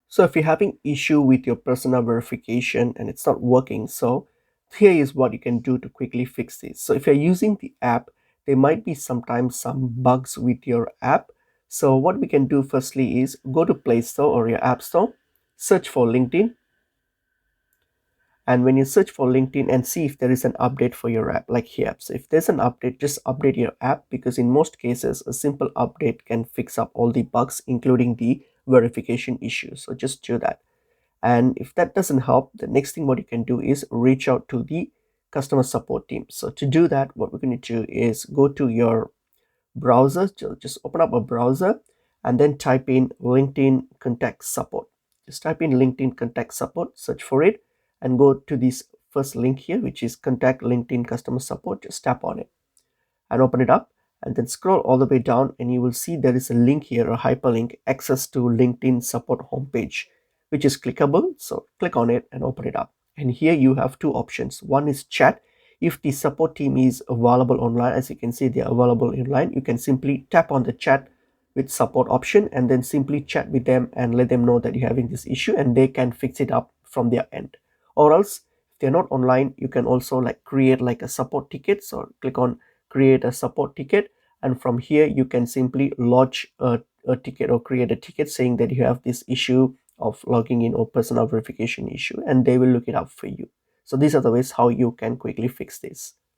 So if you're having issue with your personal verification and it's not working, so here is what you can do to quickly fix this. So if you're using the app, there might be sometimes some bugs with your app. So what we can do firstly is go to Play Store or your App Store, search for LinkedIn, and when you search for LinkedIn and see if there is an update for your app, like here. So if there's an update, just update your app, because in most cases a simple update can fix up all the bugs including the verification issues. So just do that. And if that doesn't help, the next thing what you can do is reach out to the customer support team. So to do that, what we're going to do is go to your browser. So just open up a browser and then type in LinkedIn contact support. Just type in LinkedIn contact support, search for it, and go to this first link here, which is contact LinkedIn customer support. Just tap on it and open it up, and then scroll all the way down, and you will see there is a link here, a hyperlink, access to LinkedIn support homepage, which is clickable. So click on it and open it up, and here you have two options. One is chat. If the support team is available online, as you can see they are available online, you can simply tap on the chat with support option and then simply chat with them and let them know that you're having this issue and they can fix it up from their end. Or else if they're not online, you can also like create like a support ticket. So click on create a support ticket, and from here you can simply lodge a ticket or create a ticket saying that you have this issue of logging in or personal verification issue, and they will look it up for you. So these are the ways how you can quickly fix this.